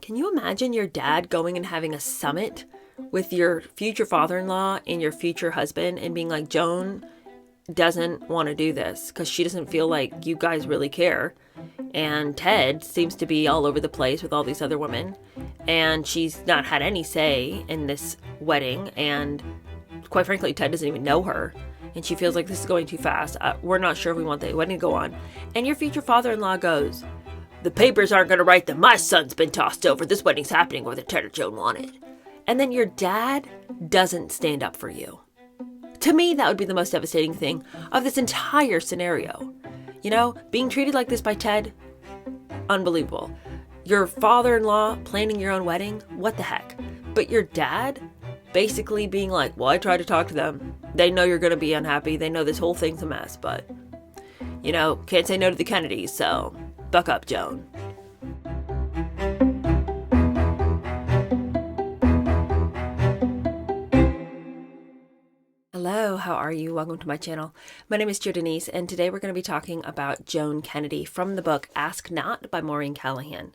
Can you imagine your dad going and having a summit with your future father-in-law and your future husband and being like, Joan doesn't want to do this because she doesn't feel like you guys really care. And Ted seems to be all over the place with all these other women. And she's not had any say in this wedding. And quite frankly, Ted doesn't even know her. And she feels like this is going too fast. We're not sure if we want the wedding to go on. And your future father-in-law goes, the papers aren't going to write that my son's been tossed over. This wedding's happening whether Ted or Joan wanted. And then your dad doesn't stand up for you. To me, that would be the most devastating thing of this entire scenario. You know, being treated like this by Ted, unbelievable. Your father-in-law planning your own wedding, what the heck? But your dad basically being like, well, I tried to talk to them. They know you're going to be unhappy. They know this whole thing's a mess, but, you know, can't say no to the Kennedys, so buck up, Joan. Hello, how are you? Welcome to my channel. My name is Denise, and today we're going to be talking about Joan Kennedy from the book Ask Not by Maureen Callahan.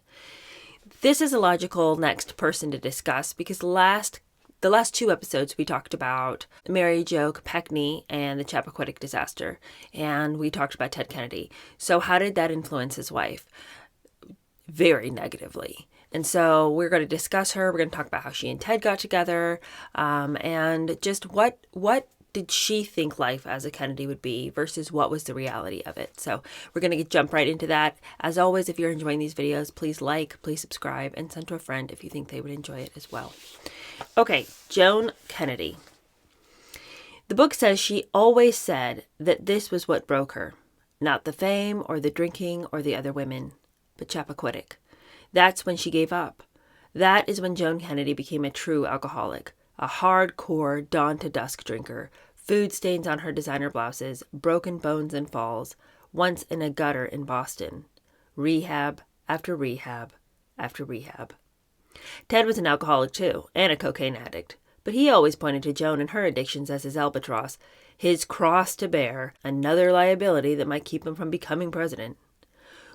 This is a logical next person to discuss because the last two episodes we talked about Mary Jo Kopechne and the Chappaquiddick disaster, and we talked about Ted Kennedy. So how did that influence his wife? Very negatively. And so we're going to discuss her. We're going to talk about how she and Ted got together, and just what did she think life as a Kennedy would be versus what was the reality of it. So we're going to jump right into that. As always, if you're enjoying these videos, please like, please subscribe, and send to a friend if you think they would enjoy it as well. Okay, Joan Kennedy. The book says she always said that this was what broke her. Not the fame or the drinking or the other women, but Chappaquiddick. That's when she gave up. That is when Joan Kennedy became a true alcoholic. A hardcore dawn-to-dusk drinker, food stains on her designer blouses, broken bones and falls, once in a gutter in Boston. Rehab after rehab after rehab. Ted was an alcoholic too, and a cocaine addict, but he always pointed to Joan and her addictions as his albatross, his cross to bear, another liability that might keep him from becoming president.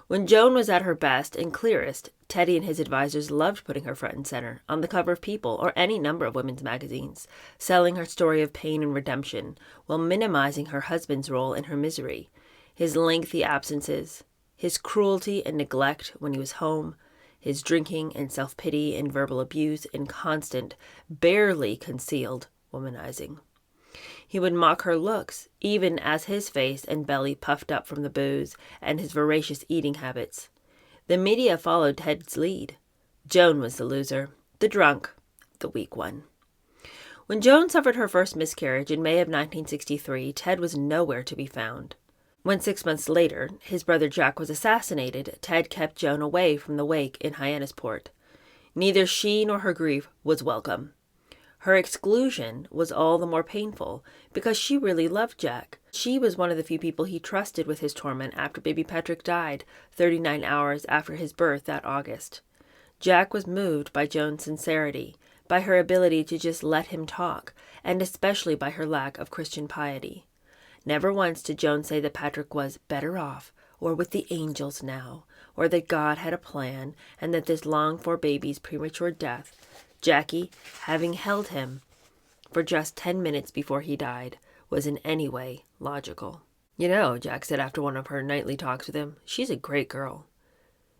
When Joan was at her best and clearest, Teddy and his advisors loved putting her front and center, on the cover of People or any number of women's magazines, selling her story of pain and redemption, while minimizing her husband's role in her misery, his lengthy absences, his cruelty and neglect when he was home, his drinking and self-pity and verbal abuse and constant, barely concealed womanizing. He would mock her looks, even as his face and belly puffed up from the booze and his voracious eating habits. The media followed Ted's lead. Joan was the loser, the drunk, the weak one. When Joan suffered her first miscarriage in May of 1963, Ted was nowhere to be found. When 6 months later, his brother Jack was assassinated, Ted kept Joan away from the wake in Hyannisport. Neither she nor her grief was welcome. Her exclusion was all the more painful because she really loved Jack. She was one of the few people he trusted with his torment after baby Patrick died 39 hours after his birth that August. Jack was moved by Joan's sincerity, by her ability to just let him talk, and especially by her lack of Christian piety. Never once did Joan say that Patrick was better off, or with the angels now, or that God had a plan, and that this longed-for baby's premature death, Jackie, having held him for just 10 minutes before he died, was in any way logical. You know, Jack said after one of her nightly talks with him, she's a great girl.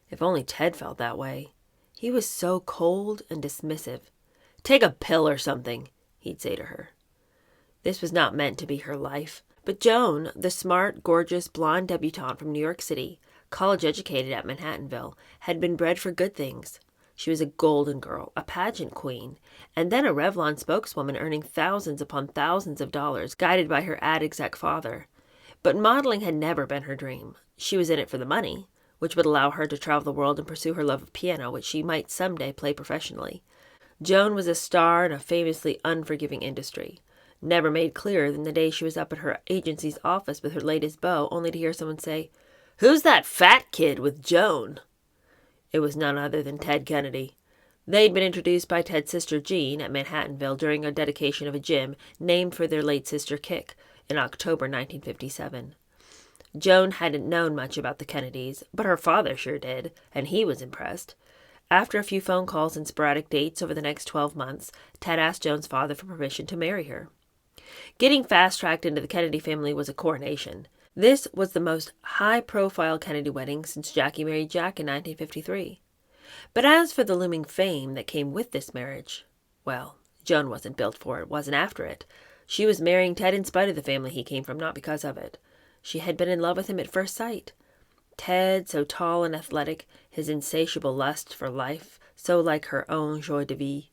If only Ted felt that way. He was so cold and dismissive. Take a pill or something, he'd say to her. This was not meant to be her life. But Joan, the smart, gorgeous, blonde debutante from New York City, college-educated at Manhattanville, had been bred for good things. She was a golden girl, a pageant queen, and then a Revlon spokeswoman earning thousands upon thousands of dollars, guided by her ad exec father. But modeling had never been her dream. She was in it for the money, which would allow her to travel the world and pursue her love of piano, which she might someday play professionally. Joan was a star in a famously unforgiving industry. Never made clearer than the day she was up at her agency's office with her latest beau, only to hear someone say, "Who's that fat kid with Joan?" It was none other than Ted Kennedy. They'd been introduced by Ted's sister Jean at Manhattanville during a dedication of a gym named for their late sister Kik in October 1957. Joan hadn't known much about the Kennedys, but her father sure did, and he was impressed. After a few phone calls and sporadic dates over the next 12 months, Ted asked Joan's father for permission to marry her. Getting fast-tracked into the Kennedy family was a coronation. This was the most high-profile Kennedy wedding since Jackie married Jack in 1953. But as for the looming fame that came with this marriage, well, Joan wasn't built for it, wasn't after it. She was marrying Ted in spite of the family he came from, not because of it. She had been in love with him at first sight. Ted, so tall and athletic, his insatiable lust for life, so like her own joie de vivre.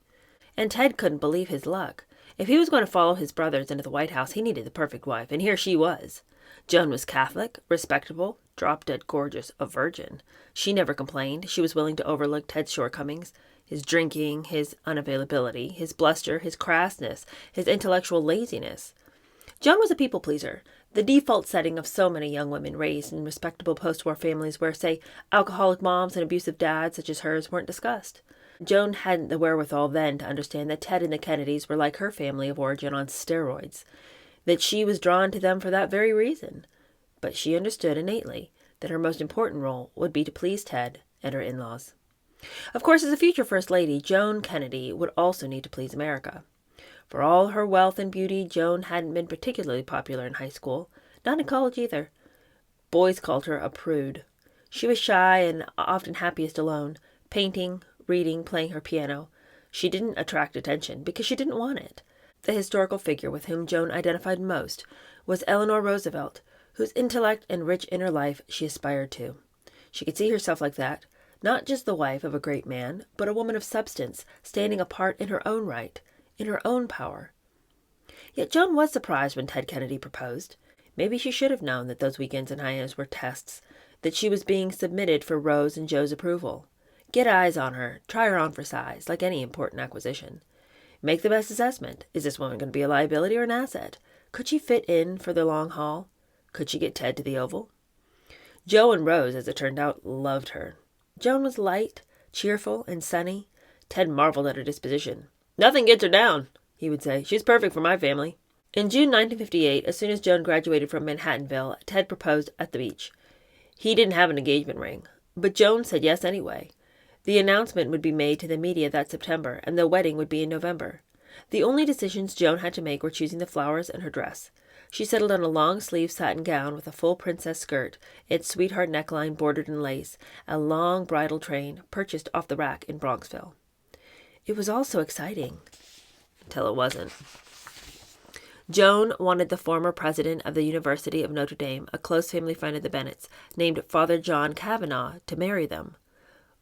And Ted couldn't believe his luck. If he was going to follow his brothers into the White House, he needed the perfect wife, and here she was. Joan was Catholic, respectable, drop-dead gorgeous, a virgin. She never complained. She was willing to overlook Ted's shortcomings, his drinking, his unavailability, his bluster, his crassness, his intellectual laziness. Joan was a people-pleaser, the default setting of so many young women raised in respectable post-war families where, say, alcoholic moms and abusive dads such as hers weren't discussed. Joan hadn't the wherewithal then to understand that Ted and the Kennedys were like her family of origin on steroids, that she was drawn to them for that very reason. But she understood innately that her most important role would be to please Ted and her in-laws. Of course, as a future First Lady, Joan Kennedy would also need to please America. For all her wealth and beauty, Joan hadn't been particularly popular in high school, not in college either. Boys called her a prude. She was shy and often happiest alone, painting, reading, playing her piano. She didn't attract attention because she didn't want it. The historical figure with whom Joan identified most was Eleanor Roosevelt, whose intellect and rich inner life she aspired to. She could see herself like that, not just the wife of a great man, but a woman of substance, standing apart in her own right, in her own power. Yet Joan was surprised when Ted Kennedy proposed. Maybe she should have known that those weekends in Hyannis were tests, that she was being submitted for Rose and Joe's approval. Get eyes on her, try her on for size, like any important acquisition. Make the best assessment. Is this woman going to be a liability or an asset? Could she fit in for the long haul? Could she get Ted to the Oval? Joe and Rose, as it turned out, loved her. Joan was light, cheerful, and sunny. Ted marveled at her disposition. "Nothing gets her down," he would say. "She's perfect for my family." In June 1958, as soon as Joan graduated from Manhattanville, Ted proposed at the beach. He didn't have an engagement ring, but Joan said yes anyway. The announcement would be made to the media that September, and the wedding would be in November. The only decisions Joan had to make were choosing the flowers and her dress. She settled on a long-sleeved satin gown with a full princess skirt, its sweetheart neckline bordered in lace, a long bridal train purchased off the rack in Bronxville. It was all so exciting, until it wasn't. Joan wanted the former president of the University of Notre Dame, a close family friend of the Bennets, named Father John Kavanaugh, to marry them.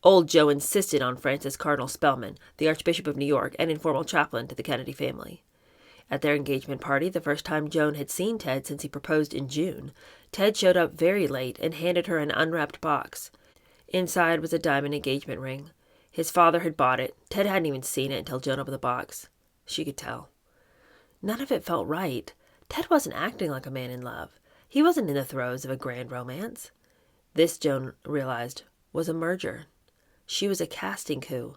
Old Joe insisted on Francis Cardinal Spellman, the Archbishop of New York and informal chaplain to the Kennedy family. At their engagement party, the first time Joan had seen Ted since he proposed in June, Ted showed up very late and handed her an unwrapped box. Inside was a diamond engagement ring. His father had bought it. Ted hadn't even seen it until Joan opened the box. She could tell. None of it felt right. Ted wasn't acting like a man in love. He wasn't in the throes of a grand romance. This, Joan realized, was a merger. She was a casting coup.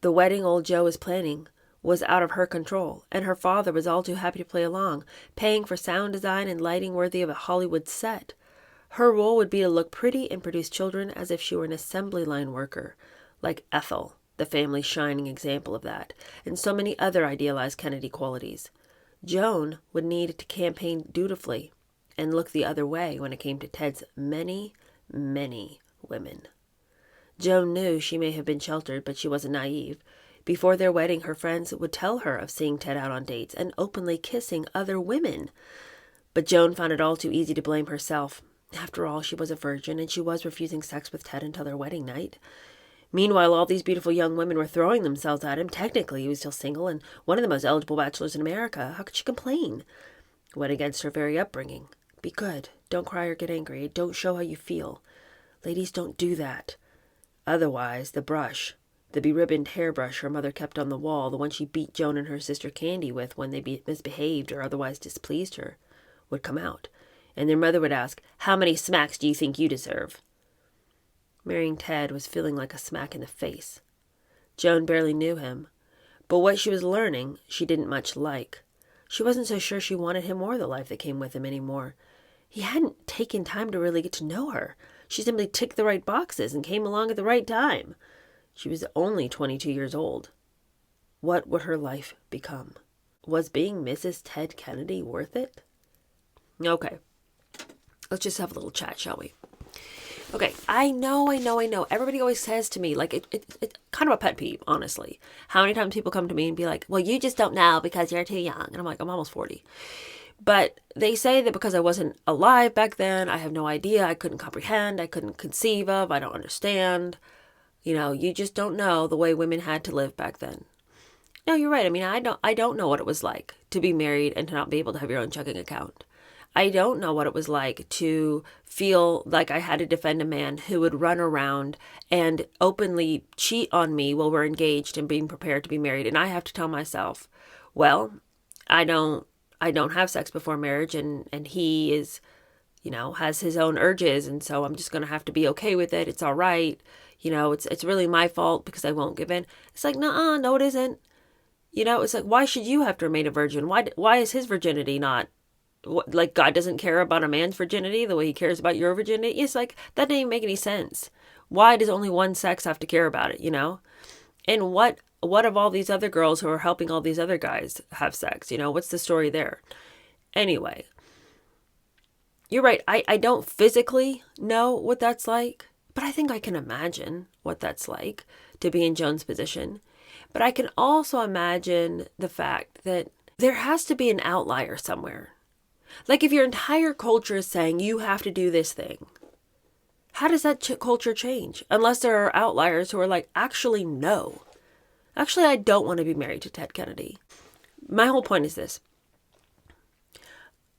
The wedding old Joe was planning was out of her control, and her father was all too happy to play along, paying for sound design and lighting worthy of a Hollywood set. Her role would be to look pretty and produce children as if she were an assembly line worker, like Ethel, the family's shining example of that, and so many other idealized Kennedy qualities. Joan would need to campaign dutifully and look the other way when it came to Ted's many, many women. Joan knew she may have been sheltered, but she wasn't naive. Before their wedding, her friends would tell her of seeing Ted out on dates and openly kissing other women. But Joan found it all too easy to blame herself. After all, she was a virgin, and she was refusing sex with Ted until their wedding night. Meanwhile, all these beautiful young women were throwing themselves at him. Technically, he was still single and one of the most eligible bachelors in America. How could she complain? It went against her very upbringing. Be good. Don't cry or get angry. Don't show how you feel. Ladies don't do that. Otherwise, the beribboned hairbrush her mother kept on the wall, the one she beat Joan and her sister Candy with when they misbehaved or otherwise displeased her, would come out. And their mother would ask, "How many smacks do you think you deserve?" Marrying Ted was feeling like a smack in the face. Joan barely knew him, but what she was learning she didn't much like. She wasn't so sure she wanted him or the life that came with him anymore. He hadn't taken time to really get to know her. She simply ticked the right boxes and came along at the right time. She was only 22 years old. What would her life become? Was being Mrs. Ted Kennedy worth it? Okay, let's just have a little chat, shall we? Okay, I know. Everybody always says to me, like, it's kind of a pet peeve, honestly. How many times people come to me and be like, well, you just don't know because you're too young. And I'm like, I'm almost 40. But they say that because I wasn't alive back then, I have no idea, I couldn't comprehend, I couldn't conceive of, I don't understand. You just don't know the way women had to live back then. No, you're right. I mean, I don't know what it was like to be married and to not be able to have your own checking account. I don't know what it was like to feel like I had to defend a man who would run around and openly cheat on me while we're engaged and being prepared to be married. And I have to tell myself, well, I don't have sex before marriage, and he is, has his own urges. And so I'm just going to have to be okay with it. It's all right. It's really my fault because I won't give in. It's like, no, it isn't. It's like, why should you have to remain a virgin? Why is his virginity not, like, God doesn't care about a man's virginity the way he cares about your virginity? It's like, that doesn't even make any sense. Why does only one sex have to care about it, And what of all these other girls who are helping all these other guys have sex? What's the story there? Anyway, you're right. I don't physically know what that's like, but I think I can imagine what that's like to be in Joan's position. But I can also imagine the fact that there has to be an outlier somewhere. Like, if your entire culture is saying you have to do this thing, how does that culture change? Unless there are outliers who are like, actually, no. Actually, I don't want to be married to Ted Kennedy. My whole point is this.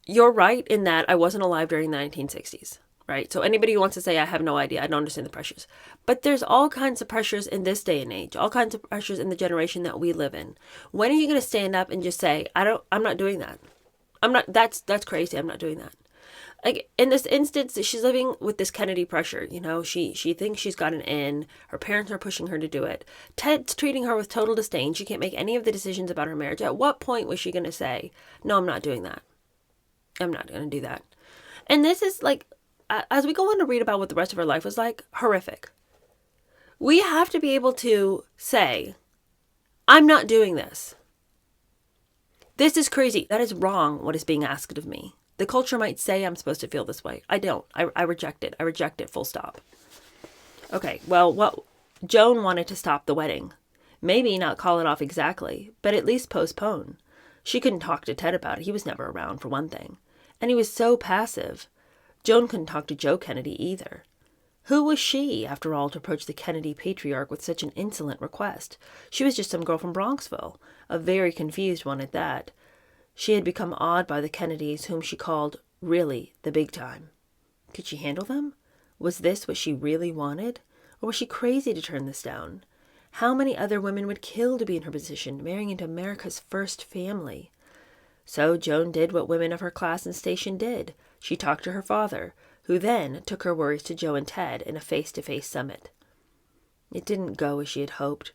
You're right in that I wasn't alive during the 1960s, right? So anybody who wants to say, I have no idea, I don't understand the pressures. But there's all kinds of pressures in this day and age, all kinds of pressures in the generation that we live in. When are you going to stand up and just say, I'm not doing that? That's crazy. I'm not doing that. Like, in this instance, she's living with this Kennedy pressure. She thinks she's got an in. Her parents are pushing her to do it. Ted's treating her with total disdain. She can't make any of the decisions about her marriage. At what point was she going to say, no, I'm not doing that? I'm not going to do that. And this is like, as we go on to read about what the rest of her life was like, horrific. We have to be able to say, I'm not doing this. This is crazy. That is wrong, what is being asked of me. The culture might say I'm supposed to feel this way. I don't. I reject it. I reject it, full stop. Okay, well, Joan wanted to stop the wedding. Maybe not call it off exactly, but at least postpone. She couldn't talk to Ted about it. He was never around, for one thing. And he was so passive. Joan couldn't talk to Joe Kennedy either. Who was she, after all, to approach the Kennedy patriarch with such an insolent request? She was just some girl from Bronxville, a very confused one at that. She had become awed by the Kennedys, whom she called, really, the big time. Could she handle them? Was this what she really wanted? Or was she crazy to turn this down? How many other women would kill to be in her position, marrying into America's first family? So Joan did what women of her class and station did. She talked to her father, who then took her worries to Joe and Ted in a face-to-face summit. It didn't go as she had hoped.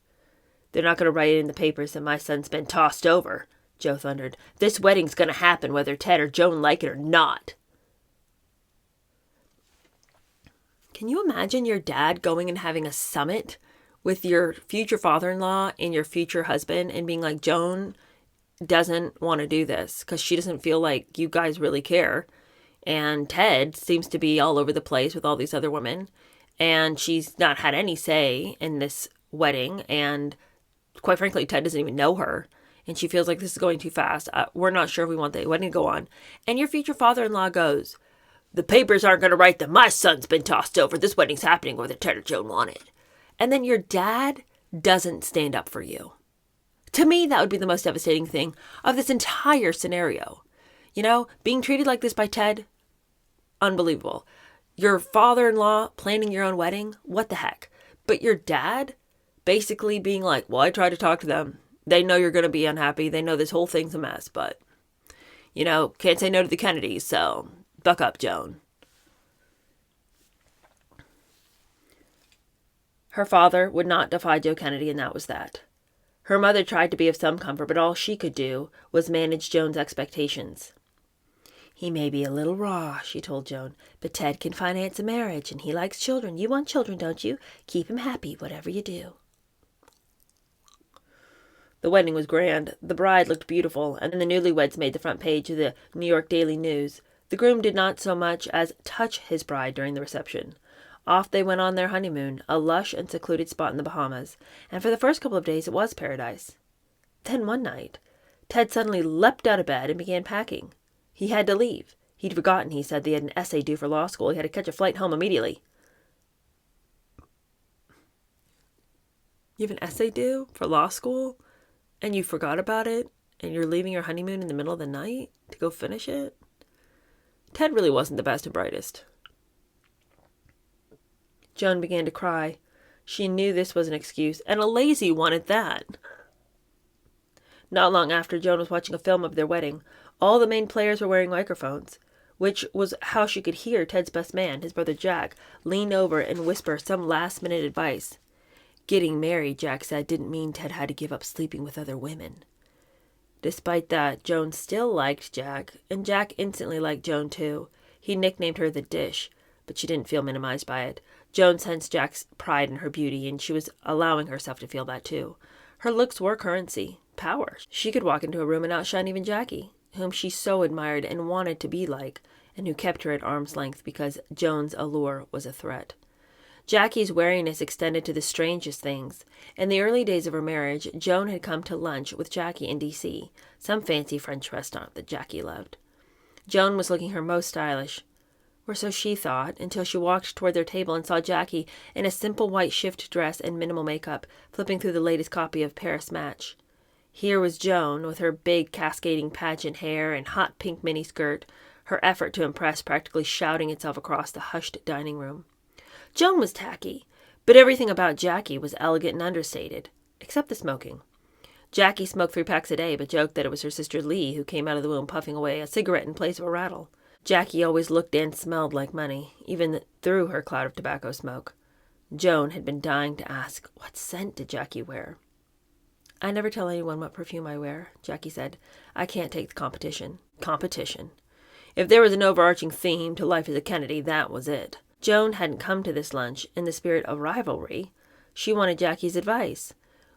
They're not going to write it in the papers that my son's been tossed over, Joe thundered. This wedding's going to happen whether Ted or Joan like it or not. Can you imagine your dad going and having a summit with your future father-in-law and your future husband and being like, Joan doesn't want to do this because she doesn't feel like you guys really care. And Ted seems to be all over the place with all these other women. And she's not had any say in this wedding. And quite frankly, Ted doesn't even know her. And she feels like this is going too fast. We're not sure if we want the wedding to go on. And your future father-in-law goes, the papers aren't going to write that my son's been tossed over. This wedding's happening whether Ted or Joan want it. And then your dad doesn't stand up for you. To me, that would be the most devastating thing of this entire scenario. Being treated like this by Ted, unbelievable. Your father-in-law planning your own wedding, what the heck? But your dad basically being like, well, I tried to talk to them. They know you're going to be unhappy. They know this whole thing's a mess, but, can't say no to the Kennedys, so buck up, Joan. Her father would not defy Joe Kennedy, and that was that. Her mother tried to be of some comfort, but all she could do was manage Joan's expectations. He may be a little raw, she told Joan, but Ted can finance a marriage, and he likes children. You want children, don't you? Keep him happy, whatever you do. The wedding was grand. The bride looked beautiful, and the newlyweds made the front page of the New York Daily News. The groom did not so much as touch his bride during the reception. Off they went on their honeymoon, a lush and secluded spot in the Bahamas, and for the first couple of days it was paradise. Then one night, Ted suddenly leapt out of bed and began packing. He had to leave. He'd forgotten, he said, that he had an essay due for law school. He had to catch a flight home immediately. You have an essay due for law school? And you forgot about it? And you're leaving your honeymoon in the middle of the night to go finish it? Ted really wasn't the best and brightest. Joan began to cry. She knew this was an excuse, and a lazy one at that. Not long after, Joan was watching a film of their wedding. All the main players were wearing microphones, which was how she could hear Ted's best man, his brother Jack, lean over and whisper some last-minute advice. Getting married, Jack said, didn't mean Ted had to give up sleeping with other women. Despite that, Joan still liked Jack, and Jack instantly liked Joan too. He nicknamed her the Dish, but she didn't feel minimized by it. Joan sensed Jack's pride in her beauty, and she was allowing herself to feel that too. Her looks were currency, power. She could walk into a room and outshine even Jackie, whom she so admired and wanted to be like, and who kept her at arm's length because Joan's allure was a threat. Jackie's wariness extended to the strangest things. In the early days of her marriage, Joan had come to lunch with Jackie in D.C., some fancy French restaurant that Jackie loved. Joan was looking her most stylish, or so she thought, until she walked toward their table and saw Jackie in a simple white shift dress and minimal makeup, flipping through the latest copy of Paris Match. Here was Joan, with her big cascading pageant hair and hot pink miniskirt, her effort to impress practically shouting itself across the hushed dining room. Joan was tacky, but everything about Jackie was elegant and understated, except the smoking. Jackie smoked 3 packs a day, but joked that it was her sister Lee who came out of the womb puffing away a cigarette in place of a rattle. Jackie always looked and smelled like money, even through her cloud of tobacco smoke. Joan had been dying to ask, what scent did Jackie wear? I never tell anyone what perfume I wear, Jackie said. I can't take the competition. Competition. If there was an overarching theme to life as a Kennedy, that was it. Joan hadn't come to this lunch in the spirit of rivalry. She wanted Jackie's advice.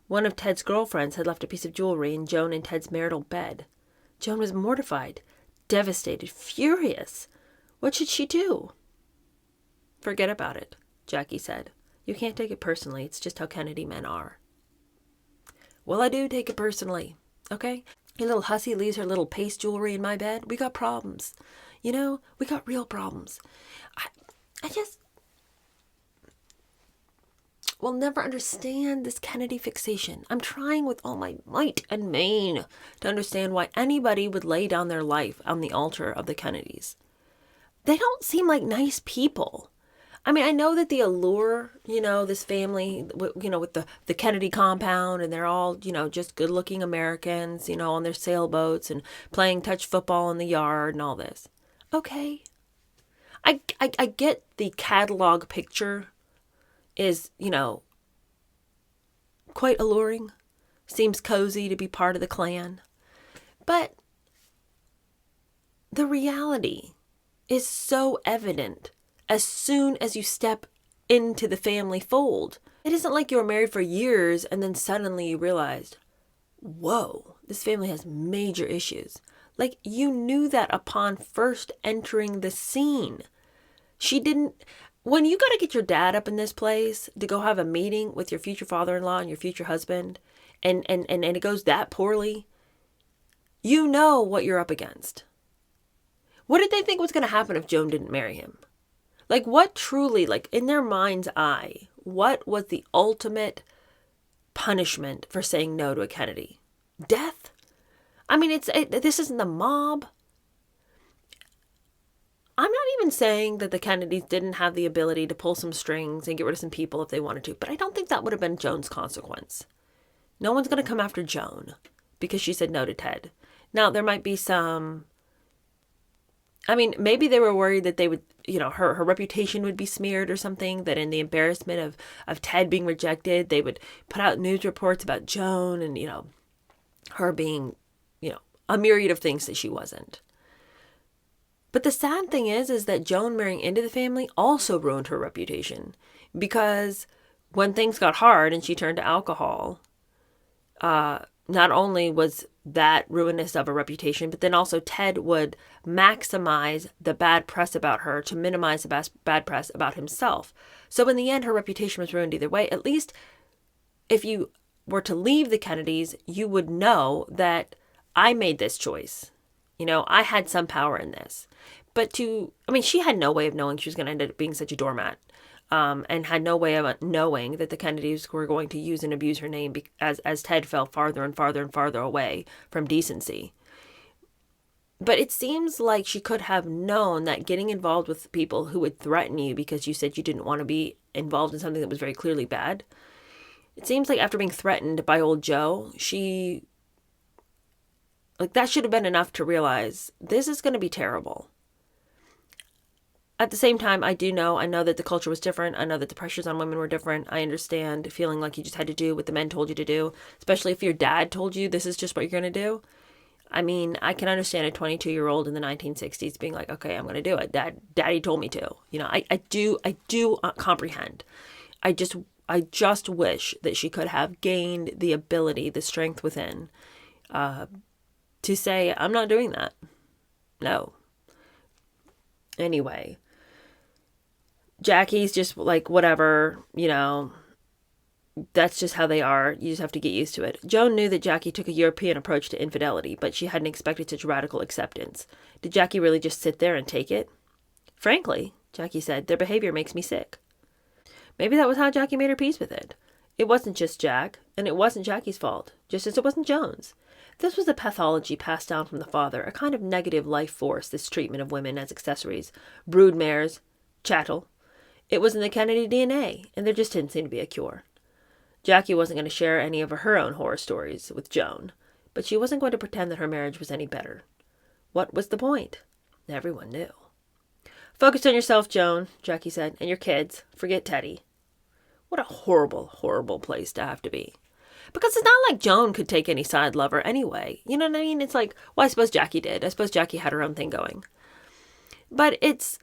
One of Ted's girlfriends had left a piece of jewelry in Joan and Ted's marital bed. Joan was mortified, devastated, furious. What should she do? Forget about it, Jackie said. You can't take it personally. It's just how Kennedy men are. Well, I do take it personally, okay? Your little hussy leaves her little paste jewelry in my bed. We got problems. You know, we got real problems. I just will never understand this Kennedy fixation. I'm trying with all my might and main to understand why anybody would lay down their life on the altar of the Kennedys. They don't seem like nice people. I mean, I know that the allure, this family, with the Kennedy compound, and they're all, just good-looking Americans, on their sailboats and playing touch football in the yard and all this. Okay. I get the catalog picture is, quite alluring. Seems cozy to be part of the clan. But the reality is so evident as soon as you step into the family fold. It isn't like you were married for years and then suddenly you realized, whoa, this family has major issues. Like, you knew that upon first entering the scene. She didn't. When you got to get your dad up in this place to go have a meeting with your future father-in-law and your future husband, and it goes that poorly, you know what you're up against. What did they think was going to happen if Joan didn't marry him? Like, what truly, in their mind's eye, what was the ultimate punishment for saying no to a Kennedy? Death? I mean, this isn't the mob. I'm not even saying that the Kennedys didn't have the ability to pull some strings and get rid of some people if they wanted to, but I don't think that would have been Joan's consequence. No one's going to come after Joan because she said no to Ted. Now, there might be some... I mean, maybe they were worried that they would, her reputation would be smeared or something, that in the embarrassment of Ted being rejected, they would put out news reports about Joan and, her being, a myriad of things that she wasn't. But the sad thing is that Joan marrying into the family also ruined her reputation, because when things got hard and she turned to alcohol, not only was that ruinous of a reputation, but then also Ted would maximize the bad press about her to minimize the bad press about himself. So in the end, her reputation was ruined either way. At least if you were to leave the Kennedys, you would know that I made this choice. I had some power in this. But she had no way of knowing she was going to end up being such a doormat. And had no way of knowing that the Kennedys were going to use and abuse her name as Ted fell farther and farther and farther away from decency. But it seems like she could have known that getting involved with people who would threaten you because you said you didn't want to be involved in something that was very clearly bad. It seems like after being threatened by old Joe, that should have been enough to realize this is going to be terrible. At the same time, I know that the culture was different. I know that the pressures on women were different. I understand feeling like you just had to do what the men told you to do, especially if your dad told you this is just what you're going to do. I can understand a 22-year-old in the 1960s being like, okay, I'm going to do it. Daddy told me to. I do comprehend. I just wish that she could have gained the ability, the strength within, to say, I'm not doing that. No. Anyway. Jackie's just like, whatever, that's just how they are. You just have to get used to it. Joan knew that Jackie took a European approach to infidelity, but she hadn't expected such radical acceptance. Did Jackie really just sit there and take it? Frankly, Jackie said, their behavior makes me sick. Maybe that was how Jackie made her peace with it. It wasn't just Jack, and it wasn't Jackie's fault, just as it wasn't Joan's. This was a pathology passed down from the father, a kind of negative life force, this treatment of women as accessories, brood mares, chattel. It was in the Kennedy DNA, and there just didn't seem to be a cure. Jackie wasn't going to share any of her own horror stories with Joan, but she wasn't going to pretend that her marriage was any better. What was the point? Everyone knew. Focus on yourself, Joan, Jackie said, and your kids. Forget Teddy. What a horrible, horrible place to have to be. Because it's not like Joan could take any side lover anyway. You know what I mean? It's like, well, I suppose Jackie did. I suppose Jackie had her own thing going. But that's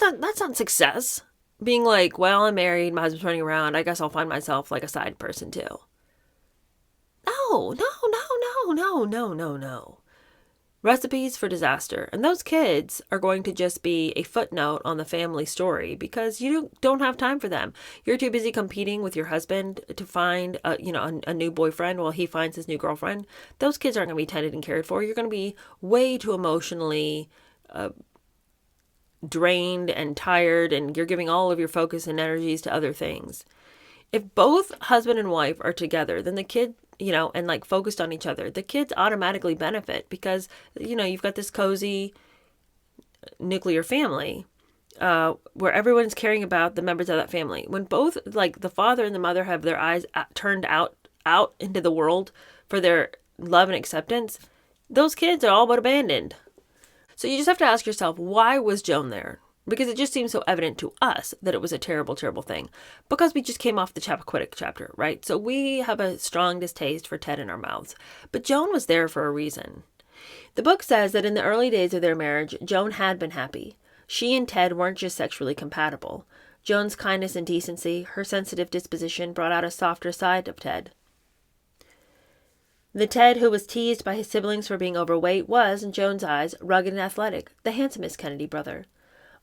not success. Being like, well, I'm married, my husband's running around, I guess I'll find myself like a side person too. No. Recipes for disaster. And those kids are going to just be a footnote on the family story because you don't have time for them. You're too busy competing with your husband to find a new boyfriend while he finds his new girlfriend. Those kids aren't going to be tended and cared for. You're going to be way too emotionally drained and tired, and you're giving all of your focus and energies to other things. If both husband and wife are together, then the kid, and like focused on each other, the kids automatically benefit because, you've got this cozy nuclear family where everyone's caring about the members of that family. When both, like the father and the mother, have their eyes turned out into the world for their love and acceptance, those kids are all but abandoned. So you just have to ask yourself, why was Joan there? Because it just seems so evident to us that it was a terrible, terrible thing. Because we just came off the Chappaquiddick chapter, right? So we have a strong distaste for Ted in our mouths. But Joan was there for a reason. The book says that in the early days of their marriage, Joan had been happy. She and Ted weren't just sexually compatible. Joan's kindness and decency, her sensitive disposition, brought out a softer side of Ted. The Ted who was teased by his siblings for being overweight was, in Joan's eyes, rugged and athletic, the handsomest Kennedy brother.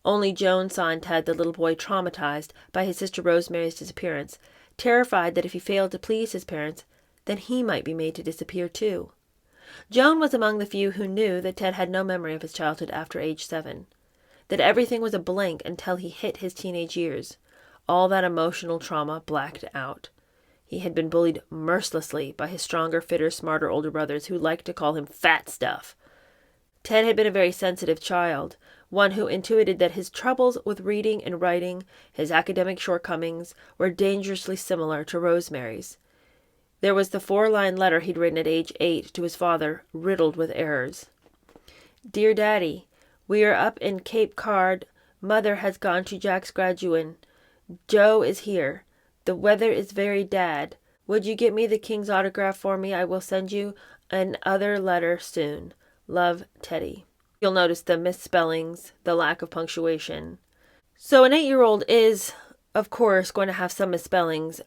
Only Joan saw in Ted the little boy traumatized by his sister Rosemary's disappearance, terrified that if he failed to please his parents, then he might be made to disappear too. Joan was among the few who knew that Ted had no memory of his childhood after age 7, that everything was a blank until he hit his teenage years. All that emotional trauma blacked out. He had been bullied mercilessly by his stronger, fitter, smarter older brothers who liked to call him fat stuff. Ted had been a very sensitive child, one who intuited that his troubles with reading and writing, his academic shortcomings, were dangerously similar to Rosemary's. There was the 4-line letter he'd written at age 8 to his father, riddled with errors. Dear Daddy, we are up in Cape Cod. Mother has gone to Jack's graduation. Joe is here. The weather is very bad. Would you get me the king's autograph for me? I will send you another letter soon. Love, Teddy. You'll notice the misspellings, the lack of punctuation. So an 8-year-old is, of course, going to have some misspellings,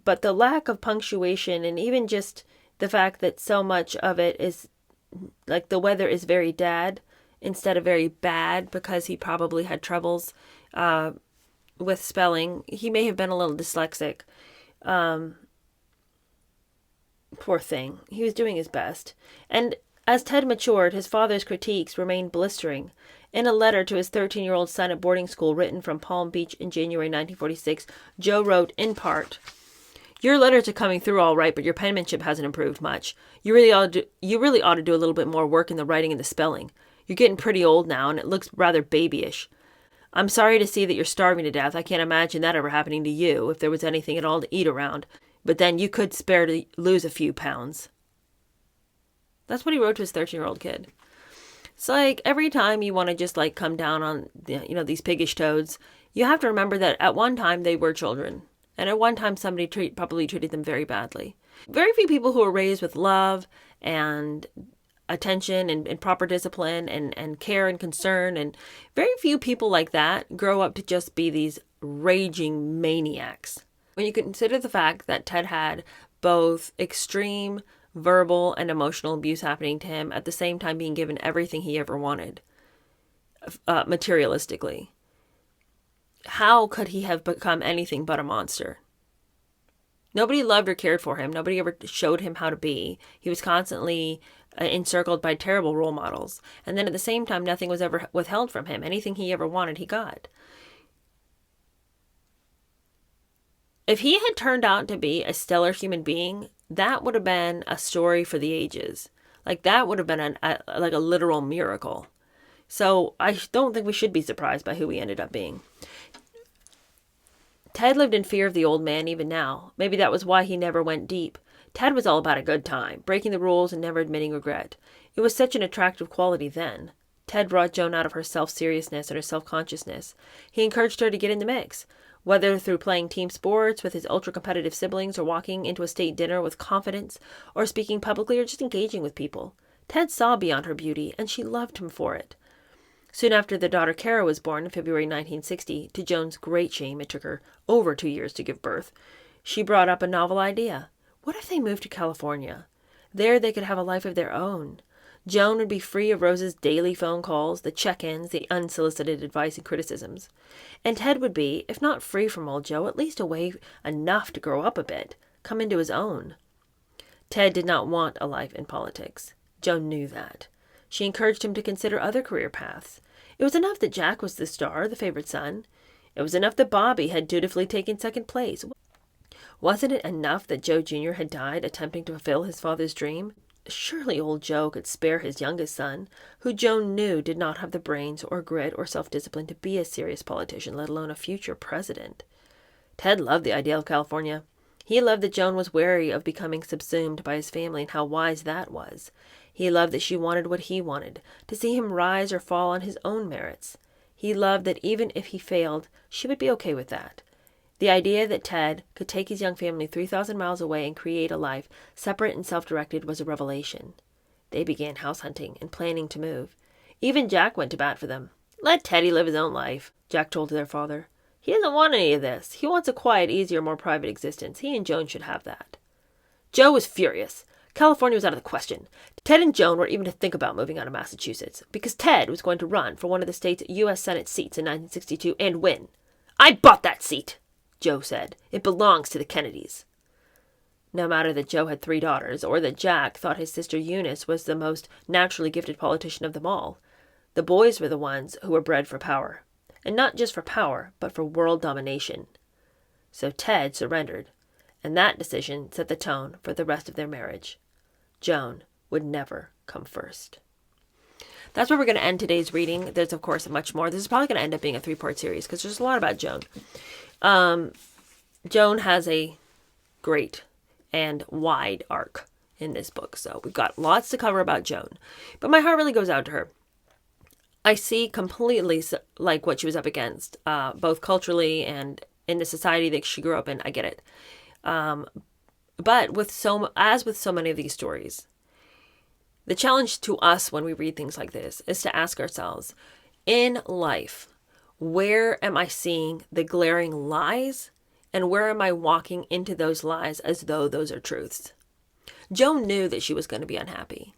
But the lack of punctuation, and even just the fact that so much of it is like the weather is very dad instead of very bad, because he probably had troubles with spelling. He may have been a little dyslexic. Poor thing. He was doing his best. And as Ted matured, his father's critiques remained blistering. In a letter to his 13-year-old son at boarding school written from Palm Beach in January 1946, Joe wrote, in part, "Your letters are coming through all right, but your penmanship hasn't improved much. You really ought to do a little bit more work in the writing and the spelling. You're getting pretty old now, and it looks rather babyish. I'm sorry to see that you're starving to death. I can't imagine that ever happening to you if there was anything at all to eat around. But then you could spare to lose a few pounds." That's what he wrote to his 13-year-old kid. It's like every time you want to just like come down on, these piggish toads, you have to remember that at one time they were children. And at one time somebody probably treated them very badly. Very few people who are raised with love and attention and proper discipline and care and concern, and very few people like that grow up to just be these raging maniacs. When you consider the fact that Ted had both extreme verbal and emotional abuse happening to him at the same time being given everything he ever wanted, materialistically, how could he have become anything but a monster? Nobody loved or cared for him. Nobody ever showed him how to be. He was constantly encircled by terrible role models. And then at the same time, nothing was ever withheld from him. Anything he ever wanted, he got. If he had turned out to be a stellar human being, that would have been a story for the ages. Like that would have been a literal miracle. So I don't think we should be surprised by who he ended up being. Ted lived in fear of the old man even now. Maybe that was why he never went deep. Ted was all about a good time, breaking the rules and never admitting regret. It was such an attractive quality then. Ted brought Joan out of her self-seriousness and her self-consciousness. He encouraged her to get in the mix, whether through playing team sports with his ultra-competitive siblings or walking into a state dinner with confidence or speaking publicly or just engaging with people. Ted saw beyond her beauty, and she loved him for it. Soon after their daughter Kara was born in February 1960, to Joan's great shame, it took her over 2 years to give birth, she brought up a novel idea. What if they moved to California? There they could have a life of their own. Joan would be free of Rose's daily phone calls, the check-ins, the unsolicited advice and criticisms. And Ted would be, if not free from old Joe, at least away enough to grow up a bit, come into his own. Ted did not want a life in politics. Joan knew that. She encouraged him to consider other career paths. It was enough that Jack was the star, the favorite son. It was enough that Bobby had dutifully taken second place. Wasn't it enough that Joe Jr. had died attempting to fulfill his father's dream? Surely old Joe could spare his youngest son, who Joan knew did not have the brains or grit or self-discipline to be a serious politician, let alone a future president. Ted loved the idea of California. He loved that Joan was wary of becoming subsumed by his family and how wise that was. He loved that she wanted what he wanted, to see him rise or fall on his own merits. He loved that even if he failed, she would be okay with that. The idea that Ted could take his young family 3,000 miles away and create a life separate and self-directed was a revelation. They began house hunting and planning to move. Even Jack went to bat for them. "Let Teddy live his own life," Jack told their father. "He doesn't want any of this. He wants a quiet, easier, more private existence. He and Joan should have that." Joe was furious. California was out of the question. Ted and Joan were even to think about moving out of Massachusetts, because Ted was going to run for one of the state's U.S. Senate seats in 1962 and win. "I bought that seat," Joe said. "It belongs to the Kennedys." No matter that Joe had 3 daughters, or that Jack thought his sister Eunice was the most naturally gifted politician of them all, the boys were the ones who were bred for power. And not just for power, but for world domination. So Ted surrendered, and that decision set the tone for the rest of their marriage. Joan would never come first. That's where we're going to end today's reading. There's, of course, much more. This is probably going to end up being a 3-part series because there's a lot about Joan. Joan has a great and wide arc in this book. So we've got lots to cover about Joan. But my heart really goes out to her. I see completely like what she was up against, both culturally and in the society that she grew up in. I get it. But with so many of these stories, the challenge to us when we read things like this is to ask ourselves, in life, where am I seeing the glaring lies And where am I walking into those lies as though those are truths? Joan knew that she was going to be unhappy.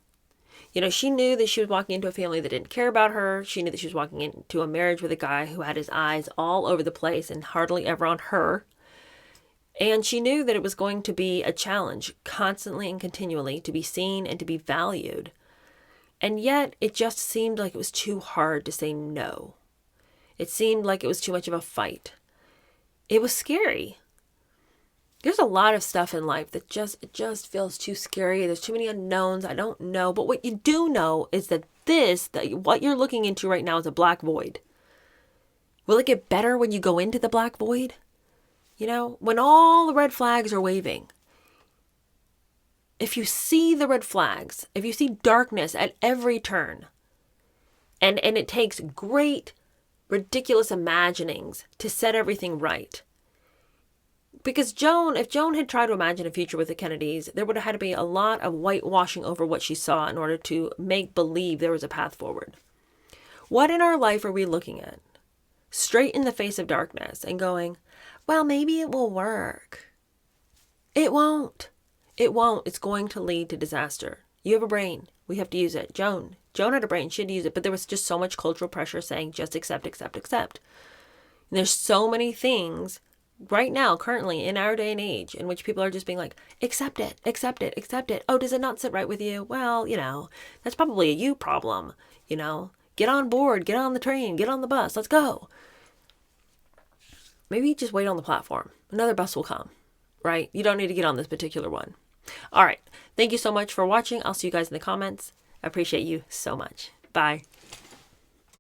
You know, she knew that she was walking into a family that didn't care about her. She knew that she was walking into a marriage with a guy who had his eyes all over the place and hardly ever on her. And she knew that it was going to be a challenge constantly and continually to be seen and to be valued. And yet it just seemed like it was too hard to say no. It seemed like it was too much of a fight. It was scary. There's a lot of stuff in life that just feels too scary. There's too many unknowns. I don't know. But what you do know is that what you're looking into right now is a black void. Will it get better when you go into the black void? You know, when all the red flags are waving. If you see the red flags, if you see darkness at every turn, and it takes great, ridiculous imaginings to set everything right. Because if Joan had tried to imagine a future with the Kennedys, there would have had to be a lot of whitewashing over what she saw in order to make believe there was a path forward. What in our life are we looking at? Straight in the face of darkness and going, well, maybe it will work. It won't. It won't. It's going to lead to disaster. You have a brain. We have to use it. Joan had a brain. She had to use it. But there was just so much cultural pressure saying just accept, accept, accept. And there's so many things right now, currently, in our day and age, in which people are just being like, accept it, accept it, accept it. Oh, does it not sit right with you? Well, you know, that's probably a you problem. You know, get on board, get on the train, get on the bus, let's go. Maybe just wait on the platform. Another bus will come, right? You don't need to get on this particular one. All right. Thank you so much for watching. I'll see you guys in the comments. I appreciate you so much. Bye.